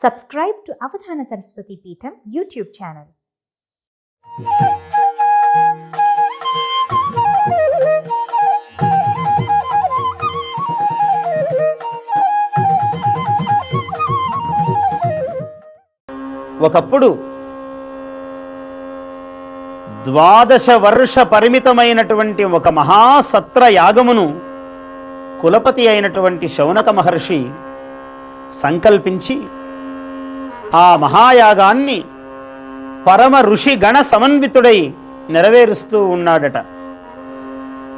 Subscribe to Avadhana Saraswati Peetham YouTube channel. ఒకప్పుడు 12 వర్ష పరిమితమైనటువంటి ఒక మహాసత్ర యాగమును కులపతి అయినటువంటి శౌనక మహర్షి సంకల్పించి ఆ మహాయాగాన్ని పరమ ఋషి గణ సమన్వితుడై నెరవేరుస్తూ ఉన్నాడట.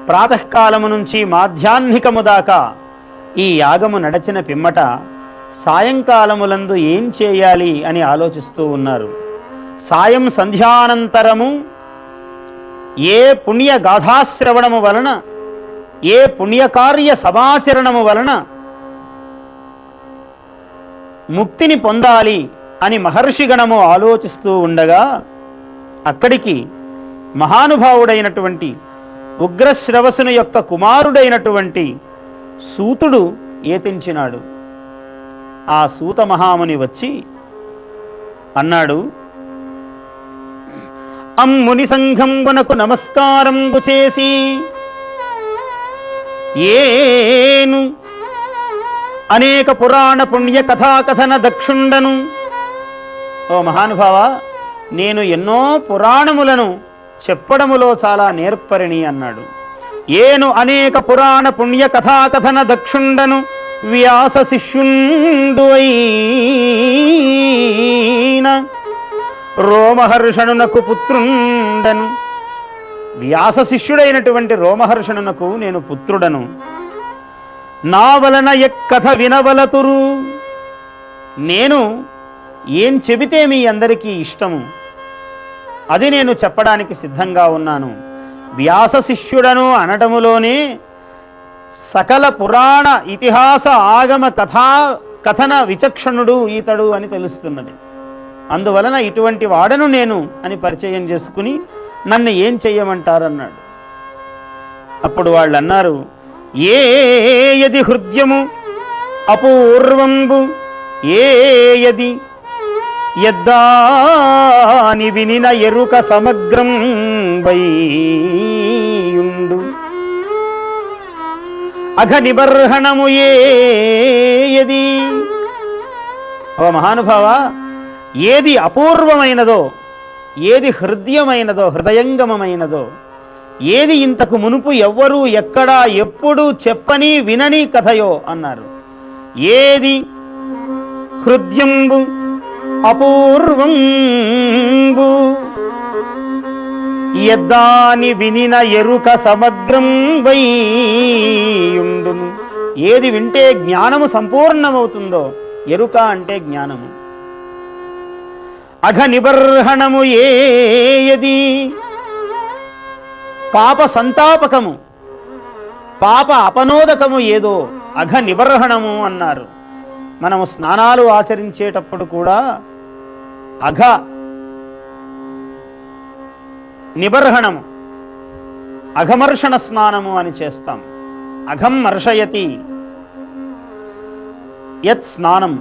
ప్రాతకాలము నుంచి మాధ్యాహ్నికము దాకా ఈ యాగము నడచిన పిమ్మట సాయంకాలములందు ఏం చేయాలి అని ఆలోచిస్తూ ఉన్నారు. సాయం సంధ్యానంతరము ఏ పుణ్య గాథాశ్రవణము వలన, ఏ పుణ్యకార్య సమాచరణము వలన ముక్తిని పొందాలి అని మహర్షిగణము ఆలోచిస్తూ ఉండగా అక్కడికి మహానుభావుడైనటువంటి ఉగ్రశ్రవసుని యొక్క కుమారుడైనటువంటి సూతుడు ఏతించినాడు. ఆ సూత మహాముని వచ్చి అన్నాడు, అమ్ముని సంఘంబునకు నమస్కారంబు చేసి ఏను అనేక పురాణ పుణ్య కథాకథన దక్షుండను. ఓ మహానుభావ, నేను ఎన్నో పురాణములను చెప్పడములో చాలా నేర్పరిణి అన్నాడు. ఏను అనేక పురాణ పుణ్య కథాకథన దక్షుండను వ్యాస శిష్యుండు అయిన రోమహర్షణునకు పుత్రుండను. వ్యాస శిష్యుడైనటువంటి రోమహర్షణునకు నేను పుత్రుడను. నా వలన ఎక్కథ వినవలతురు. నేను ఏం చెబితే మీ అందరికీ ఇష్టము అది నేను చెప్పడానికి సిద్ధంగా ఉన్నాను. వ్యాస శిష్యుడను అనటములోనే సకల పురాణ ఇతిహాస ఆగమ కథన విచక్షణుడు ఈతడు అని తెలుస్తున్నది. అందువలన ఇటువంటి వాడను నేను అని పరిచయం చేసుకుని నన్ను ఏం చెయ్యమంటారన్నాడు. అప్పుడు వాళ్ళు అన్నారు, ఏయది హృద్యము అపూర్వంబు ఏయది యద్దాని వినిన ఎరుక సమగ్రం వైయుండు అఘ నిబర్హణము ఏయది. ఓ మహానుభావ, ఏది అపూర్వమైనదో, ఏది హృదయమైనదో, హృదయంగమమైనదో, ఏది ఇంతకు మునుపు ఎవ్వరూ ఎక్కడా ఎప్పుడు చెప్పని వినని కథయో అన్నారు. ఏది హృద్యంబు అపూర్వంబు యద్దాని వినిన ఎరుక సమగ్రం వైయుండును. ఏది వింటే జ్ఞానము సంపూర్ణమవుతుందో, ఎరుక అంటే జ్ఞానము. అఘ నిబర్హణము ఏయది పాప సంతాపకము, పాప అపనోదకము ఏదో అఘ నిబర్హణము అన్నారు. మనము స్నానాలు ఆచరించేటప్పుడు కూడా అఘ నిబర్హణము, అఘమర్షణ స్నానము అని చేస్తాం. అఘం మర్షయతి యత్ స్నానం.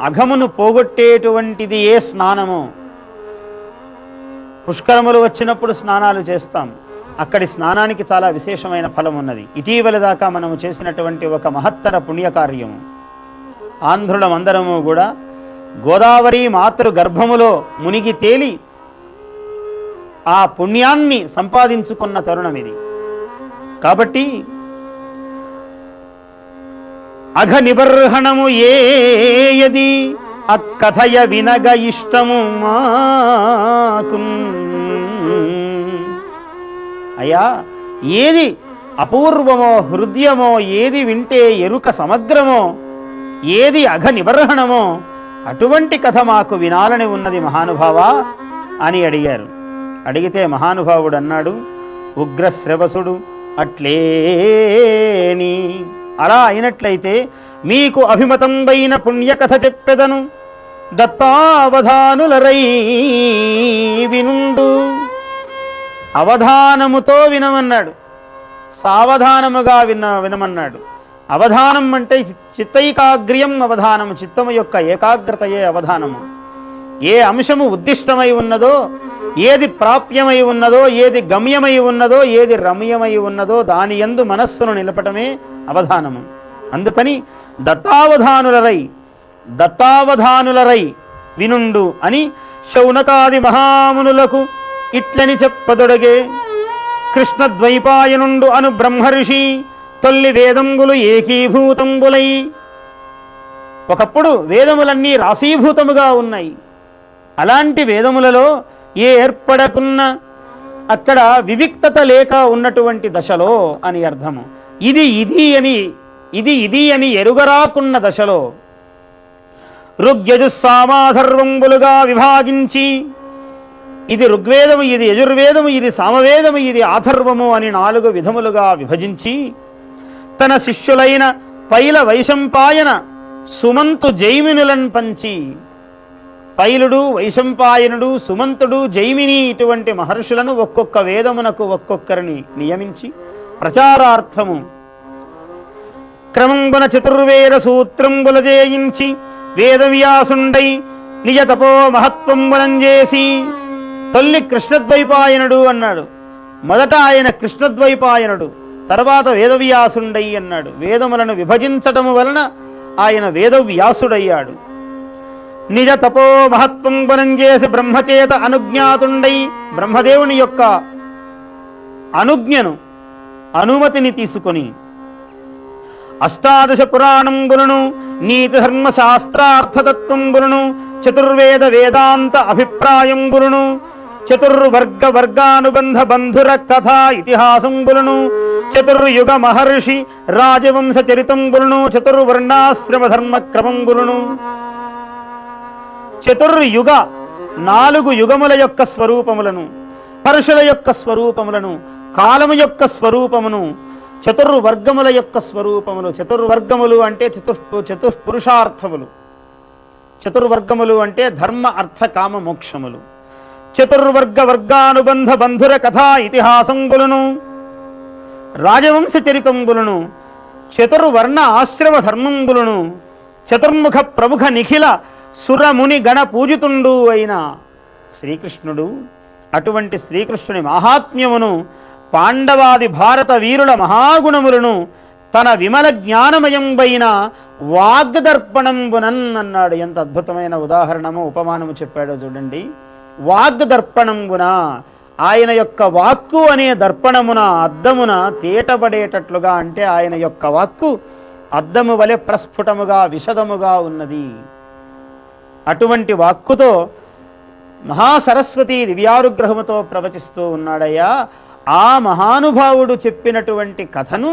అఘమును పోగొట్టేటువంటిది ఏ స్నానమో. పుష్కరములు వచ్చినప్పుడు స్నానాలు చేస్తాం. అక్కడి స్నానానికి చాలా విశేషమైన ఫలం ఉన్నది. ఇటీవల దాకా మనము చేసినటువంటి ఒక మహత్తర పుణ్యకార్యము. ఆంధ్రులమందరము కూడా గోదావరి మాతృ గర్భములో మునిగి తేలి ఆ పుణ్యాన్ని సంపాదించుకున్న తరుణం ఇది. కాబట్టి అఘ నిబర్హణము ఏయది అక్కథయ వినగ ఇష్టము మాకు. అయ్యా, ఏది అపూర్వమో హృదయమో, ఏది వింటే ఎరుక సమగ్రమో, ఏది అఘ నిబర్హణమో అటువంటి కథ మాకు వినాలని ఉన్నది మహానుభావా అని అడిగారు. అడిగితే మహానుభావుడు అన్నాడు, ఉగ్రశ్రవసుడు అట్లేని. అలా అయినట్లయితే మీకు అభిమతంబైన పుణ్యకథ చెప్పెదను, దత్తావధానులరై వినుండు. అవధానముతో వినమన్నాడు, సావధానముగా వినమన్నాడు. అవధానం అంటే చిత్తైకాగ్ర్యం అవధానము, చిత్తము యొక్క ఏకాగ్రతయే అవధానము. ఏ అంశము ఉద్దిష్టమై ఉన్నదో, ఏది ప్రాప్యమై ఉన్నదో, ఏది గమ్యమై ఉన్నదో, ఏది రమ్యమై ఉన్నదో దాని యందు మనస్సును నిలపటమే అవధానము. అందుకని దత్తావధానులరై వినుండు అని శౌనకాది మహామునులకు ఇట్లని చెప్పదొడగే. కృష్ణద్వైపాయనుండు అను బ్రహ్మర్షి తొల్లి వేదంబులు ఏకీభూతంబులై. ఒకప్పుడు వేదములన్నీ రాశీభూతముగా ఉన్నాయి. అలాంటి వేదములలో ఏర్పడకున్న అక్కడ వివిక్తత లేక ఉన్నటువంటి దశలో అని అర్థము. ఇది అని ఎరుగరాకున్న దశలో ఋగ్యజుస్సామాధర్వంబులుగా విభాగించి, ఇది ఋగ్వేదము, ఇది యజుర్వేదము, ఇది సామవేదము, ఇది ఆథర్వము అని 4 విధములుగా విభజించి తన శిష్యులైన పైల వైశంపాయన సుమంతు జైమినులను పంచి, పైలుడు, వైశంపాయనుడు, సుమంతుడు, జైమిని ఇటువంటి మహర్షులను ఒక్కొక్క వేదమునకు ఒక్కొక్కరిని నియమించి ప్రచారార్థము క్రమంబున చతుర్వేద సూత్రంబుల జయించి వేదవ్యాసుండై నిజ తపో మహత్వంబునం చేసి. తొల్లి కృష్ణద్వైపాయనుడు అన్నాడు. మొదట ఆయన కృష్ణద్వైపాయనుడు, తర్వాత వేదవ్యాసుండై అన్నాడు. వేదములను విభజించటము వలన ఆయన వేదవ్యాసుడయ్యాడు. నిజ తపో మహత్వంబునం చేసి బ్రహ్మచేత అనుజ్ఞాతుండై, బ్రహ్మదేవుని యొక్క అనుమతిని తీసుకొని అష్టాదశ పురాణంబులను, నీతి ధర్మ శాస్త్రార్థతత్వంబులను, చతుర్వేద వేదాంత అభిప్రాయంబులను, చతుర్వర్గ వర్గానుబంధ బంధుర కథా ఇతిహాసంబులను, చతుర్యుగ మహర్షి రాజవంశ చరితంబులను, చతుర్వర్ణాశ్రమ ధర్మ క్రమంబులను, చతుర్యుగ 4 యుగముల యొక్క స్వరూపములను, పరుషుల యొక్క స్వరూపములను, కాలము యొక్క స్వరూపమును, చతుర్వర్గముల యొక్క స్వరూపములు. చతుర్వర్గములు అంటే చతుర్పురుషార్థములు. చతుర్వర్గములు అంటే ధర్మ అర్థ కామ మోక్షములు. చతుర్వర్గ వర్గానుబంధ బంధుర కథా ఇతిహాసంబులను, రాజవంశ చరితంబులను, చతుర్వర్ణ ఆశ్రమ ధర్మంబులను, చతుర్ముఖ ప్రముఖ నిఖిల సురముని గణ పూజితుండు అయిన శ్రీకృష్ణుడు. అటువంటి శ్రీకృష్ణుని మహాత్మ్యమును, పాండవాది భారత వీరుల మహాగుణములను తన విమల జ్ఞానమయంబైన వాగ్దర్పణంబునన్ అన్నాడు. ఎంత అద్భుతమైన ఉదాహరణము, ఉపమానము చెప్పాడో చూడండి. వాగ్దర్పణంబున, ఆయన యొక్క వాక్కు అనే దర్పణమున, అద్దమున తేటబడేటట్లుగా, అంటే ఆయన యొక్క వాక్కు అద్దము వలె ప్రస్ఫుటముగా విశదముగా ఉన్నది. అటువంటి వాక్కుతో మహాసరస్వతి దివ్యానుగ్రహముతో ప్రవచిస్తూ ఉన్నాడయ్యా. ఆ మహానుభావుడు చెప్పినటువంటి కథను,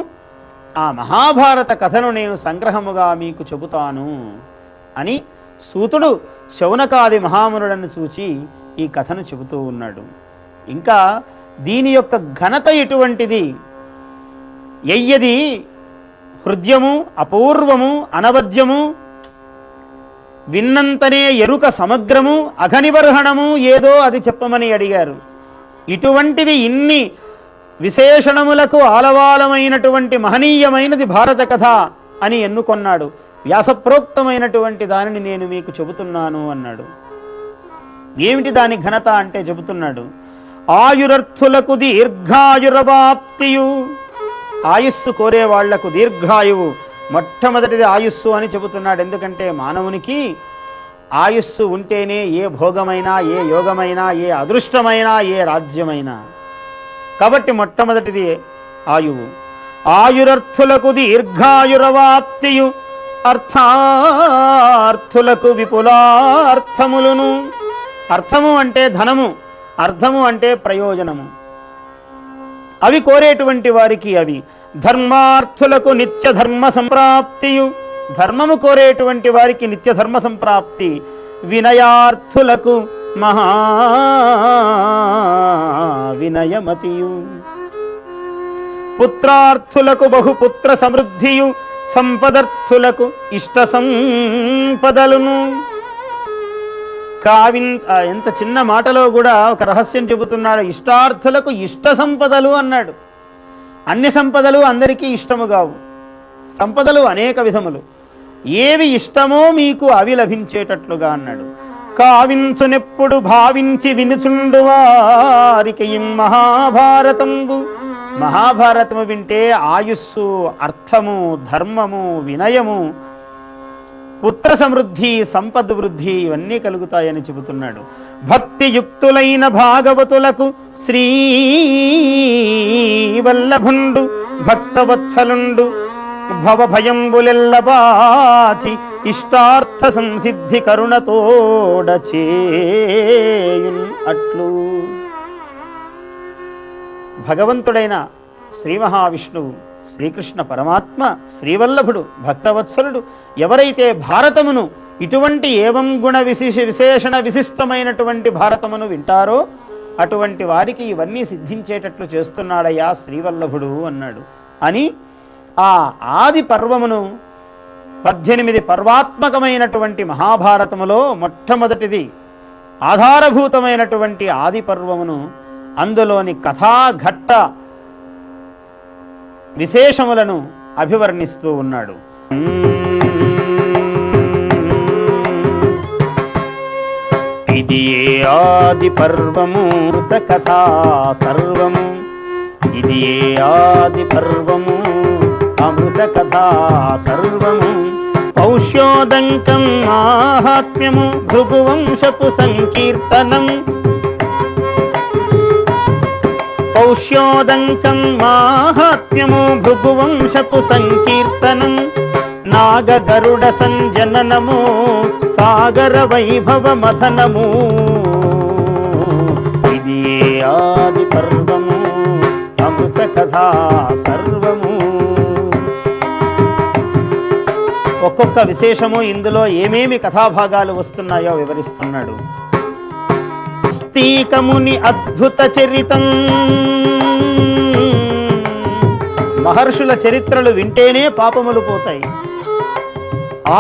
ఆ మహాభారత కథను నేను సంగ్రహముగా మీకు చెబుతాను అని సూతుడు శౌనకాది మహామునులను చూచి ఈ కథను చెబుతూ ఉన్నాడు. ఇంకా దీని యొక్క ఘనత ఎటువంటిది, ఎయ్యది హృద్యము, అపూర్వము, అనవద్యము, విన్నంతనే ఎరుక సమగ్రము, అఘనిబర్హణము ఏదో అది చెప్పమని అడిగారు. ఇటువంటిది ఇన్ని విశేషణములకు ఆలవాలమైనటువంటి మహనీయమైనది భారత కథ అని ఎన్నుకొన్నాడు. వ్యాసప్రోక్తమైనటువంటి దానిని నేను మీకు చెబుతున్నాను అన్నాడు. ఏమిటి దాని ఘనత అంటే చెబుతున్నాడు. ఆయురర్థులకు దీర్ఘాయురవాప్తియు, ఆయుస్సు కోరే వాళ్లకు దీర్ఘాయువు. మొట్టమొదటిది ఆయుస్సు అని చెబుతున్నాడు. ఎందుకంటే మానవునికి ఆయుస్సు ఉంటేనే ఏ భోగమైనా, ఏ యోగమైనా, ఏ అదృష్టమైనా, ఏ రాజ్యమైనా. కాబట్టి మొట్టమొదటిది ఆయువు. ఆయురర్థులకు దీర్ఘాయురవాప్తియు, అర్థార్థులకు విపులార్థములను. అర్థము అంటే ధనము, అర్థము అంటే ప్రయోజనము. అవి కోరేటువంటి వారికి అవి. ధర్మార్థులకు నిత్య ధర్మ సంప్రాప్తియు, ధర్మము కోరేటువంటి వారికి నిత్య ధర్మ సంప్రాప్తి. వినయార్థులకు మహా వినయమతియు, పుత్రార్థులకు బహుపుత్ర సమృద్ధియు, సంపదర్థులకు ఇష్ట సంపదలును. ఎంత చిన్న మాటలో కూడా ఒక రహస్యం చెబుతున్నాడు. ఇష్టార్థులకు ఇష్ట సంపదలు అన్నాడు. అన్ని సంపదలు అందరికీ ఇష్టము కావు. సంపదలు అనేక విధములు, ఏవి ఇష్టమో మీకు అవి లభించేటట్లుగా అన్నాడు. కావించునెప్పుడు భావించి వినుచుండు వారికి మహాభారతంబు. మహాభారతము వింటే ఆయుస్సు, అర్థము, ధర్మము, వినయము, పుత్ర సమృద్ధి, సంపద వృద్ధి ఇవన్నీ కలుగుతాయని చెబుతున్నాడు. భక్తియుక్తులైన భాగవతులకు శ్రీవల్లభుండు భక్తవత్సలుండు భవభయంబులెల్లబాచి ఇష్టార్థ సంసిద్ధి కరుణతోడ చేయున్ అట్లు. భగవంతుడైన శ్రీ మహావిష్ణువు, శ్రీకృష్ణ పరమాత్మ, శ్రీవల్లభుడు, భక్తవత్సలుడు ఎవరైతే భారతమును ఇటువంటి ఏవం గుణ విశేషణ విశిష్టమైనటువంటి భారతమును వింటారో అటువంటి వారికి ఇవన్నీ సిద్ధించేటట్లు చేస్తున్నాడయ్యా శ్రీవల్లభుడు అన్నాడు. అని ఆ ఆది పర్వమును 18 పర్వాత్మకమైనటువంటి మహాభారతములో మొట్టమొదటిది ఆధారభూతమైనటువంటి ఆది పర్వమును, అందులోని కథాఘట్ట విశేషములను అభివర్ణిస్తూ ఉన్నాడు. ఇది ఏ ఆది పర్వము కథా సర్వము, ఇది ఏ ఆది పర్వము అమృత కథా సర్వము. పౌష్యోదంకం మాహాత్మ్యము భృగువంశపు సంకీర్తనం, పౌష్యోదంకం మాహాత్మ్యము భృగువంశపు సంకీర్తనం. నాగగరుడ సంజననము సాగర వైభవ మథనము, ఇది ఆది పర్వము అమృత కథా సర్వము. ఒక్కొక్క విశేషము ఇందులో ఏమేమి కథాభాగాలు వస్తున్నాయో వివరిస్తున్నాడు. ఆస్తికముని అద్భుత చరితం, మహర్షుల చరిత్రలు వింటేనే పాపములు పోతాయి.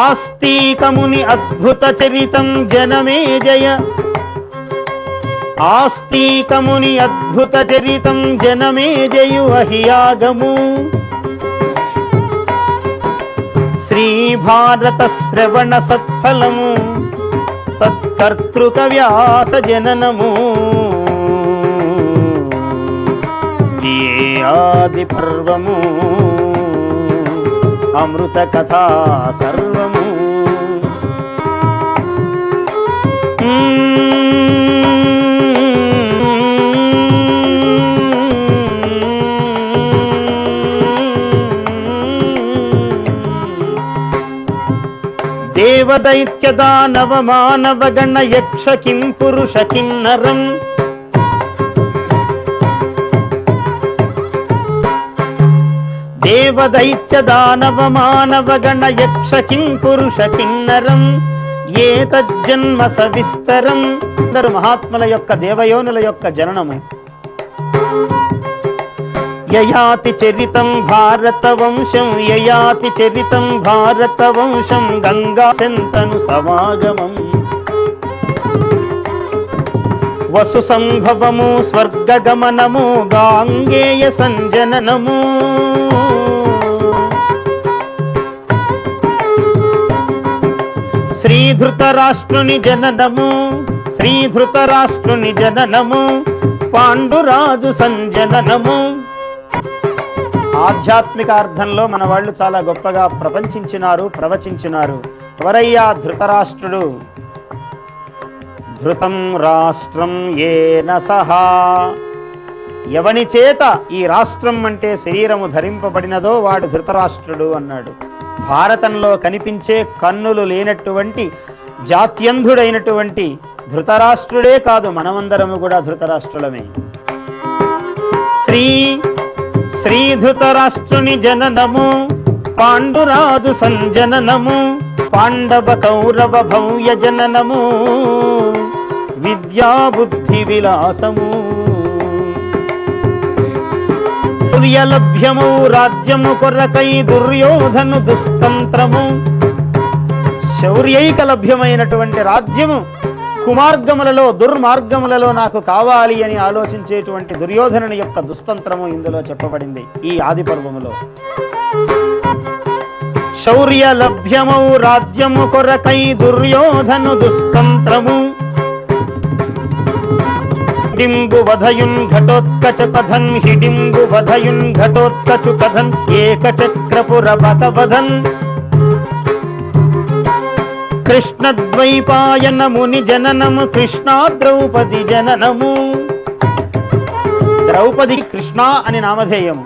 ఆస్తికముని అద్భుత చరితం జనమే జయ, ఆస్తికముని అద్భుత చరితం జనమే జయు అహియాగము. శ్రీ భారత శ్రవణ సత్ఫలము తత్కర్తృక వ్యాస జననము, ఏ ఆది పర్వము అమృత కథా సర్వము. దేవదైత్య దానవ మానవ గణ యక్ష కిం పురుష కిన్నరం, దేవదైత్య దానవ మానవ గణ యక్ష కిం పురుష కిన్నరం ఏతజ్జన్మ సవిస్తరం. అందరు మహాత్ముల యొక్క దేవయోనుల యొక్క జననము. యయాతి చరితం భారత వంశం, యయాతి చరితం భారత వంశం గంగా శంతను సమాగమం. వసు సంభవము స్వర్గగమనము గాంగేయ సంజననము. శ్రీధృతరాష్ట్రుని జననము, శ్రీధృతరాష్ట్రుని జననము పాండురాజు సంజననము. ఆధ్యాత్మిక అర్థంలో మన వాళ్ళు చాలా గొప్పగా ప్రపంచించినారు, ప్రవచించినారు. ఎవరయ్యా ధృతరాష్ట్రుడు? ధృతం రాష్ట్రం ఏన సహా, ఎవని చేత ఈ రాష్ట్రం అంటే శరీరము ధరింపబడినదో వాడు ధృతరాష్ట్రుడు అన్నాడు. భారతంలో కనిపించే కన్నులు లేనటువంటి జాత్యంధుడైనటువంటి ధృతరాష్ట్రుడే కాదు, మనమందరము కూడా ధృతరాష్ట్రులమే. శ్రీధృతరాష్ట్రుని జననము పాండురాజు సంజననము, పాండవ కౌరవ భవ్య జననము విద్యాబుద్ధి విలాసము. సూర్యలభ్యము రాజ్యము కొరకై దుర్యోధను దుస్తంత్రము, శౌర్యైక లభ్యమైనటువంటి రాజ్యము కుమార్గములలో దుర్మార్గములలో నాకు కావాలి అని ఆలోచించేటువంటి దుర్యోధనుని యొక్క దుస్తంత్రము ఇందులో చెప్పబడింది ఈ ఆది పర్వములో. శౌర్య లభ్యమౌ రాజ్యము కొరకై దుర్యోధను దుస్తంత్రము హిడింబు వధయున్ ఘటోత్కచ కథన్ హిడింబు వధయున్ ఘటోత్కచు కథన్ ఏకచక్రపుర పతవధన్ కృష్ణద్వైపాయన ముని జననము కృష్ణ ద్రౌపది జననము. ద్రౌపది కృష్ణ అని నామధేయము.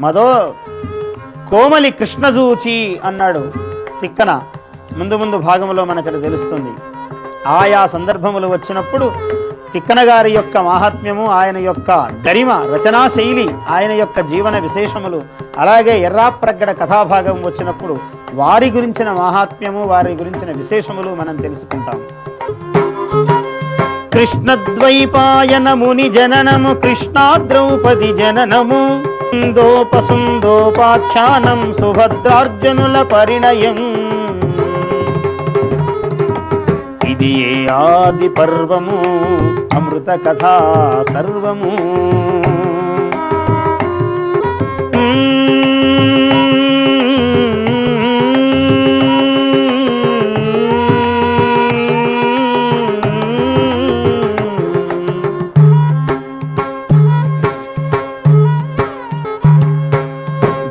మదో కోమలి కృష్ణజూచి అన్నాడు తిక్కన. ముందు ముందు భాగంలో మనకు తెలుస్తుంది. ఆయా సందర్భములు వచ్చినప్పుడు తిక్కన గారి యొక్క మాహాత్మ్యము, ఆయన యొక్క గరిమ, రచనా శైలి, ఆయన యొక్క జీవన విశేషములు, అలాగే ఎర్రాప్రగ్గడ కథాభాగం వచ్చినప్పుడు వారి గురించిన మాహాత్మ్యము, వారి గురించిన విశేషములు మనం తెలుసుకుంటాం. కృష్ణద్వైపాయన ముని జననము కృష్ణ ద్రౌపది జననము దోపసుందోపాఖ్యానం సుభద్రార్జునుల పరిణయం. ఇది ఏ ఆది పర్వము అమృత కథా సర్వము.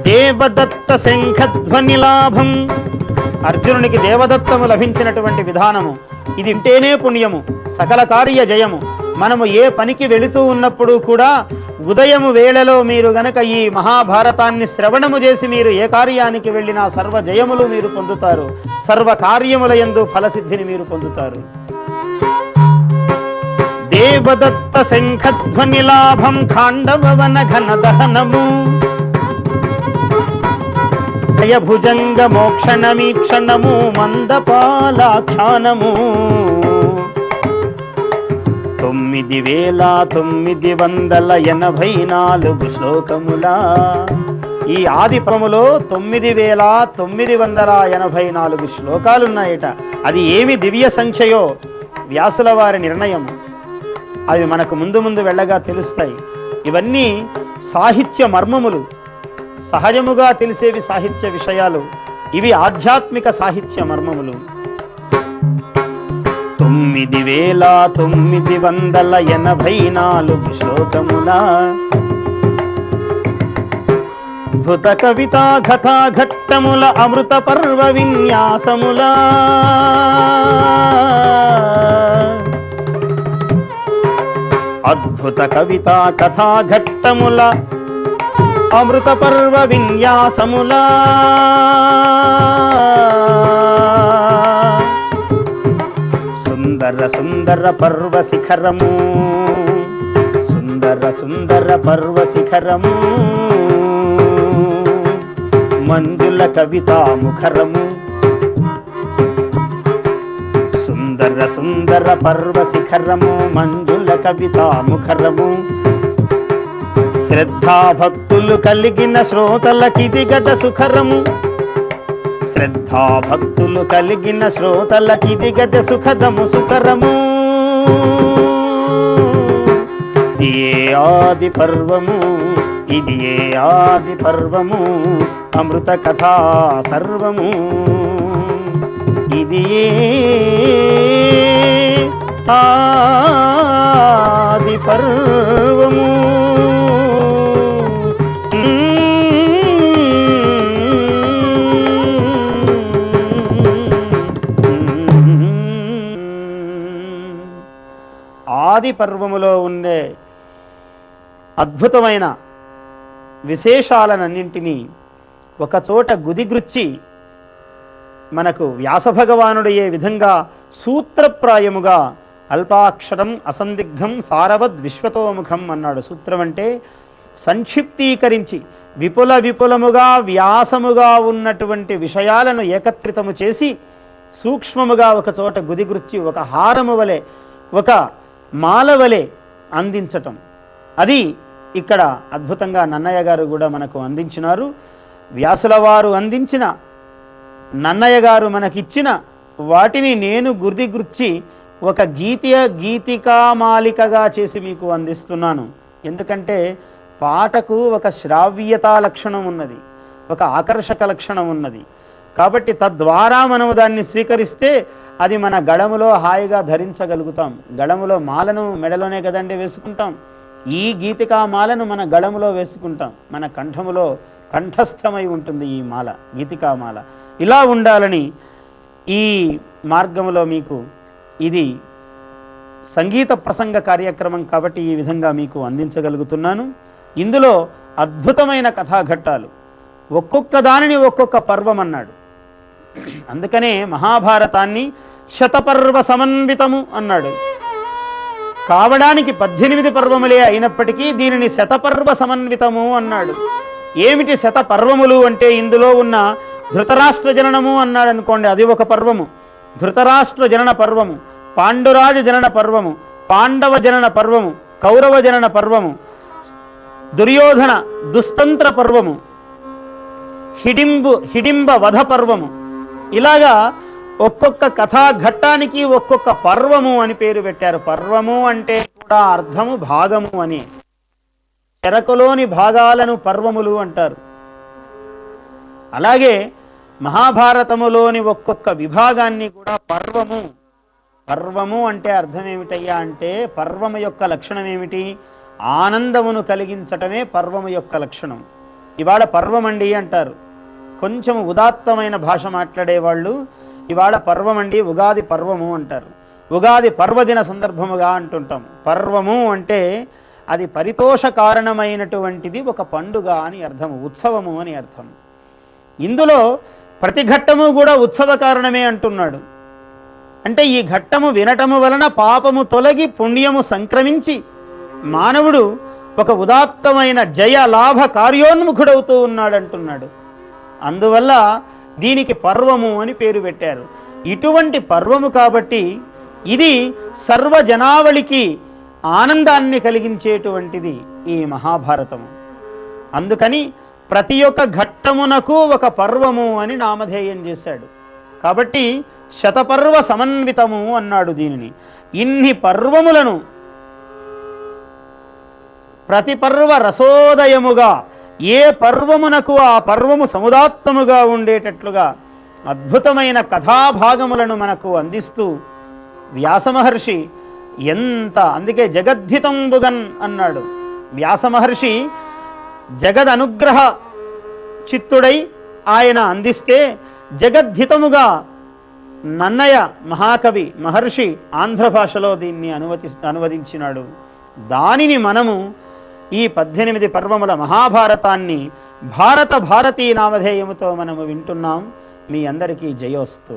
దేవదత్త శంఖధ్వని లాభం. అర్జునునికి దేవదత్తము లభించినటువంటి విధానము ఇది ఇంటేనే పుణ్యము, సకల కార్య జయము. మనము ఏ పనికి వెళుతూ ఉన్నప్పుడు కూడా ఉదయము వేళలో మీరు గనక ఈ మహాభారతాన్ని శ్రవణము చేసి మీరు ఏ కార్యానికి వెళ్ళినా సర్వ జయములు మీరు పొందుతారు, సర్వ కార్యముల యందు ఫలసిద్ధిని మీరు పొందుతారు. దేవదత్త శంఖధ్వని లాభం ఖాండవన ఘన దహనము భుజంగ మోక్షణమీక్షణము మందపాలాఖ్యానము 9984 శ్లోకముల ఈ ఆది పరములో 9984 శ్లోకాలున్నాయట. అది ఏమి దివ్య సంఖ్యయో వ్యాసుల వారి నిర్ణయం. అవి మనకు ముందు ముందు వెళ్ళగా తెలుస్తాయి. ఇవన్నీ సాహిత్య మర్మములు, సహజముగా తెలిసేవి సాహిత్య విషయాలు. ఇవి ఆధ్యాత్మిక సాహిత్య మర్మములు. 9984 శ్లోకముల భృత కవితా కథా ఘట్టముల అమృత పర్వ విన్యాసముల అద్భుత కవితా కథా ఘట్టముల అమృత పర్వ విన్యాసముల సుందర సుందర పర్వ శిఖరము సుందర సుందర పర్వ శిఖరము మంజుల కవితా ముఖరము సుందర సుందర పర్వ శిఖరము మంజుల కవితా ముఖరము శ్రద్ధా భక్తులు కలిగిన శ్రోతలకిది గత సుఖరము శ్రద్ధా భక్తులు కలిగిన శ్రోతలకిది గత సుఖదము సుఖరము ఇది ఏ ఆది పర్వము ఇది ఏ ఆది పర్వము అమృత కథా సర్వము ఇది ఏ ఆది పర్వము. ఆది పర్వములో ఉండే అద్భుతమైన విశేషాలనన్నింటినీ ఒకచోట గుదిగృచ్చి మనకు వ్యాసభగవానుడు ఏ విధంగా సూత్రప్రాయముగా అల్పాక్షరం అసందిగ్ధం సారవద్ విశ్వతోముఖం అన్నాడు. సూత్రం అంటే సంక్షిప్తీకరించి విపులముగా వ్యాసముగా ఉన్నటువంటి విషయాలను ఏకత్రితము చేసి సూక్ష్మముగా ఒక చోట గుదిగృచ్చి ఒక హారము వలె ఒక మాల వలె అందించటం. అది ఇక్కడ అద్భుతంగా నన్నయ్య గారు కూడా మనకు అందించినారు. వ్యాసుల వారు అందించిన, నన్నయ్య గారు మనకిచ్చిన వాటిని నేను గుర్చి ఒక గీతికామాలికగా చేసి మీకు అందిస్తున్నాను. ఎందుకంటే పాటకు ఒక శ్రావ్యతా లక్షణం ఉన్నది, ఒక ఆకర్షక లక్షణం ఉన్నది. కాబట్టి తద్వారా మనము దాన్ని స్వీకరిస్తే అది మన గళములో హాయిగా ధరించగలుగుతాం. గళములో మాలను మెడలోనే కదండి వేసుకుంటాం. ఈ గీతికా మాలను మన గళములో వేసుకుంటాం. మన కంఠములో కంఠస్థమై ఉంటుంది ఈ మాల, గీతికా మాల. ఇలా ఉండాలని ఈ మార్గములో మీకు ఇది సంగీత ప్రసంగ కార్యక్రమం కాబట్టి ఈ విధంగా మీకు అందించగలుగుతున్నాను. ఇందులో అద్భుతమైన కథాఘట్టాలు, ఒక్కొక్క దానిని ఒక్కొక్క పర్వం అన్నాడు. అందుకనే మహాభారతాన్ని శతపర్వ సమన్వితము అన్నాడు. కావడానికి 18 పర్వములే అయినప్పటికీ దీనిని శతపర్వ సమన్వితము అన్నాడు. ఏమిటి శతపర్వములు అంటే ఇందులో ఉన్న ధృతరాష్ట్ర జననము అన్నాడు అనుకోండి, అది ఒక పర్వము. ధృతరాష్ట్ర జనన పర్వము, పాండురాజ జనన పర్వము, పాండవ జనన పర్వము, కౌరవ జనన పర్వము, దుర్యోధన దుస్తంత్ర పర్వము, హిడింబ వధ పర్వము. ఇలాగా ఒక్కొక్క కథాఘట్టానికి ఒక్కొక్క పర్వము అని పేరు పెట్టారు. పర్వము అంటే కూడా అర్థము భాగము అని. చెరకులోని భాగాలను పర్వములు అంటారు. అలాగే మహాభారతములోని ఒక్కొక్క విభాగాన్ని కూడా పర్వము. పర్వము అంటే అర్థం ఏమిటయ్యా అంటే, పర్వము యొక్క లక్షణం ఏమిటి? ఆనందమును కలిగించటమే పర్వము యొక్క లక్షణం. ఇవాళ పర్వమండి అంటారు. కొంచెం ఉదాత్తమైన భాష మాట్లాడేవాళ్ళు ఇవాళ పర్వమండి, ఉగాది పర్వము అంటారు. ఉగాది పర్వదిన సందర్భముగా అంటుంటాం. పర్వము అంటే అది పరితోష కారణమైనటువంటిది, ఒక పండుగ అని అర్థము, ఉత్సవము అని అర్థం. ఇందులో ప్రతి ఘట్టము కూడా ఉత్సవ కారణమే అంటున్నాడు. అంటే ఈ ఘట్టము వినటము వలన పాపము తొలగి పుణ్యము సంక్రమించి మానవుడు ఒక ఉదాత్తమైన జయ లాభ కార్యోన్ముఖుడవుతూ ఉన్నాడంటున్నాడు. అందువల్ల దీనికి పర్వము అని పేరు పెట్టారు. ఇటువంటి పర్వము కాబట్టి ఇది సర్వజనావళికి ఆనందాన్ని కలిగించేటువంటిది ఈ మహాభారతము. అందుకని ప్రతి ఒక్క ఘట్టమునకు ఒక పర్వము అని నామధేయం చేశాడు. కాబట్టి శతపర్వ సమన్వితము అన్నాడు దీనిని. ఇన్ని పర్వములను ప్రతి పర్వ రసోదయముగా, ఏ పర్వమునకు ఆ పర్వము సముదాత్తముగా ఉండేటట్లుగా అద్భుతమైన కథాభాగములను మనకు అందిస్తూ వ్యాసమహర్షి అందుకే జగద్ధితంబుగన్ అన్నాడు. వ్యాసమహర్షి జగదనుగ్రహ చిత్తుడై ఆయన అందిస్తే జగద్ధితముగా నన్నయ మహాకవి మహర్షి ఆంధ్ర భాషలో దీన్ని అనువదించినాడు. దానిని మనము ఈ 18 పర్వముల మహాభారతాన్ని భారతీ నామధేయముతో మనము వింటున్నాం. మీ అందరికీ జయోస్తు.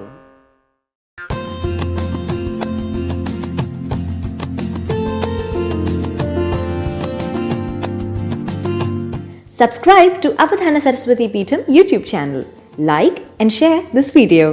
Subscribe to Avadhana Saraswati Peetham YouTube channel. Like and share this video.